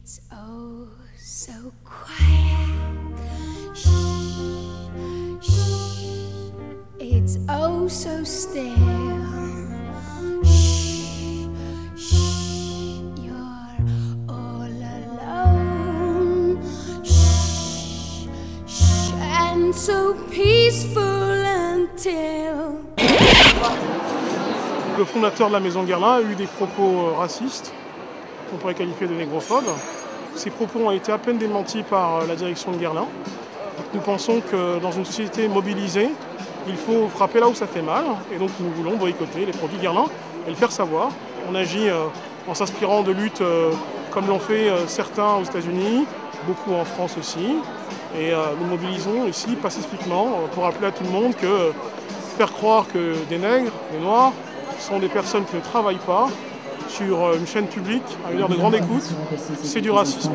It's oh so quiet. Shh, shh. It's oh so still. Shh, shh. You're all alone. Shh, shh. And so peaceful until. Le fondateur de la Maison Guerlain a eu des propos racistes, qu'on pourrait qualifier de négrophobes. Ces propos ont été à peine démentis par la direction de Guerlain. Nous pensons que dans une société mobilisée, il faut frapper là où ça fait mal. Et donc nous voulons boycotter les produits Guerlain et le faire savoir. On agit en s'inspirant de luttes comme l'ont fait certains aux États-Unis, beaucoup en France aussi. Et nous mobilisons ici pacifiquement pour rappeler à tout le monde que faire croire que des nègres, des noirs, sont des personnes qui ne travaillent pas sur une chaîne publique à une heure de grande écoute, c'est du racisme.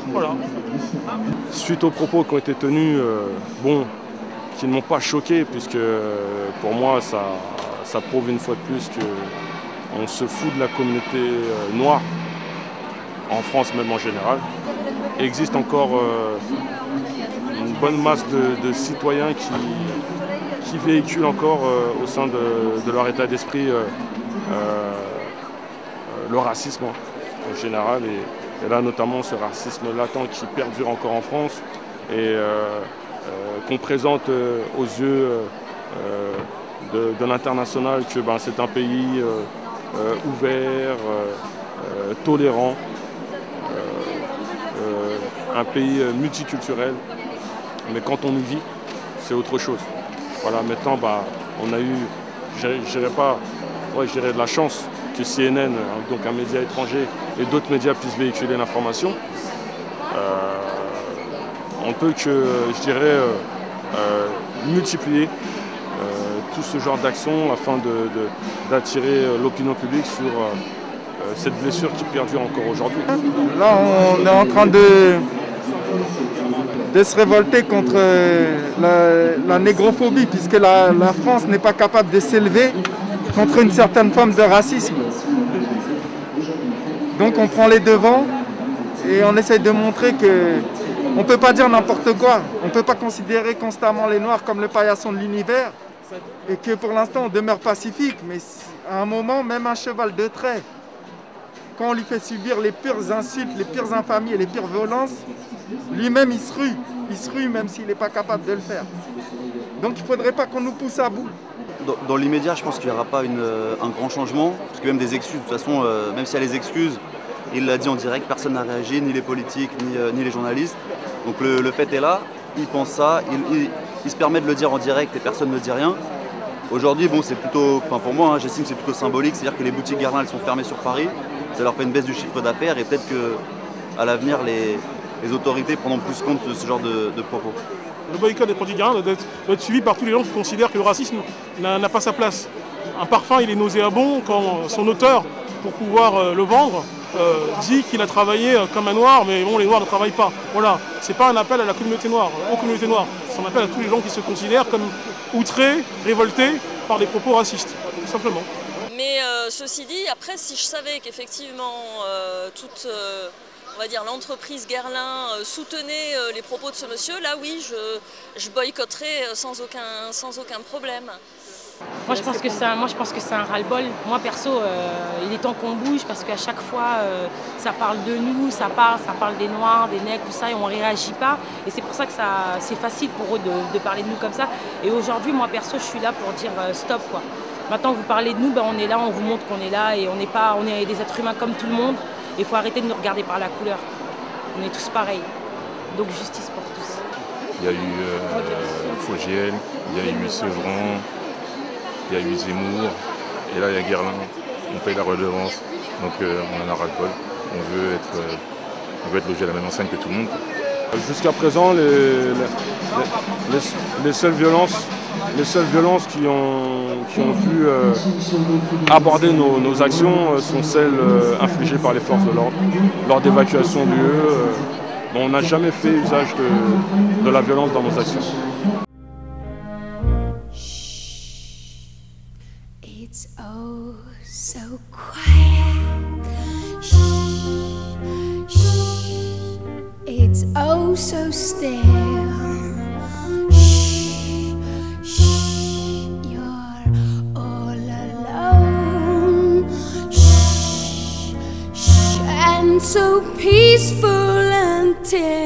Voilà. Suite aux propos qui ont été tenus, qui ne m'ont pas choqué, puisque pour moi ça prouve une fois de plus qu'on se fout de la communauté noire, en France même en général. Il existe encore une bonne masse de citoyens qui véhiculent encore au sein de leur état d'esprit le racisme en général, et là notamment ce racisme latent qui perdure encore en France et qu'on présente aux yeux de l'international que c'est un pays ouvert, tolérant, un pays multiculturel, mais quand on y vit, c'est autre chose. Voilà, maintenant, on a eu, je dirais de la chance que CNN, donc un média étranger, et d'autres médias puissent véhiculer l'information. On peut que, je dirais, multiplier tout ce genre d'actions afin d'attirer l'opinion publique sur cette blessure qui perdure encore aujourd'hui. Là, on est en train de se révolter contre la négrophobie, puisque la France n'est pas capable de s'élever contre une certaine forme de racisme. Donc on prend les devants et on essaye de montrer qu'on ne peut pas dire n'importe quoi. On ne peut pas considérer constamment les Noirs comme le paillasson de l'univers et que pour l'instant on demeure pacifique, mais à un moment, même un cheval de trait, quand on lui fait subir les pires insultes, les pires infamies et les pires violences, lui-même il se rue. Il se rue même s'il n'est pas capable de le faire. Donc il ne faudrait pas qu'on nous pousse à bout. Dans l'immédiat, je pense qu'il n'y aura pas un grand changement, parce que même des excuses, de toute façon, même s'il y a les excuses, il l'a dit en direct, personne n'a réagi, ni les politiques, ni les journalistes. Donc le fait est là, il pense ça, il se permet de le dire en direct et personne ne dit rien. Aujourd'hui, c'est plutôt, pour moi, j'estime que c'est plutôt symbolique, c'est-à-dire que les boutiques Guerlain, elles sont fermées sur Paris, ça leur fait une baisse du chiffre d'affaires et peut-être qu'à l'avenir, les autorités prendront plus compte de ce genre de propos. Le boycott des produits Guerlain doit être suivi par tous les gens qui considèrent que le racisme n'a pas sa place. Un parfum, il est nauséabond quand son auteur, pour pouvoir le vendre, dit qu'il a travaillé comme un noir, mais les noirs ne travaillent pas. Voilà, c'est pas un appel à la communauté noire, aux communautés noires. C'est un appel à tous les gens qui se considèrent comme outrés, révoltés par des propos racistes, tout simplement. Mais ceci dit, après, si je savais qu'effectivement toute on va dire l'entreprise Guerlain soutenait les propos de ce monsieur, là oui, je boycotterais sans aucun problème. Moi je pense que c'est un ras-le-bol. Moi perso, il est temps qu'on bouge parce qu'à chaque fois ça parle de nous, ça parle des noirs, des nègres, tout ça, et on ne réagit pas. Et c'est pour ça que c'est facile pour eux de parler de nous comme ça. Et aujourd'hui, moi perso, je suis là pour dire stop quoi. Maintenant vous parlez de nous, on est là, on vous montre qu'on est là et on est des êtres humains comme tout le monde. Il faut arrêter de nous regarder par la couleur. On est tous pareils. Donc justice pour tous. Il y a eu Fogiel, il y a eu Sevran, il y a eu Zemmour, et là il y a Guerlain. On paye la redevance, donc on en a ras-le-bol. On veut être logé à la même enseigne que tout le monde. Jusqu'à présent, les seules violences qui ont pu aborder nos actions sont celles infligées par les forces de l'ordre lors d'évacuation de lieux. On n'a jamais fait usage de la violence dans nos actions. It's oh so quiet. Shh, shh. oh so still. Shh, shh, you're all alone. Shh, shh, and so peaceful until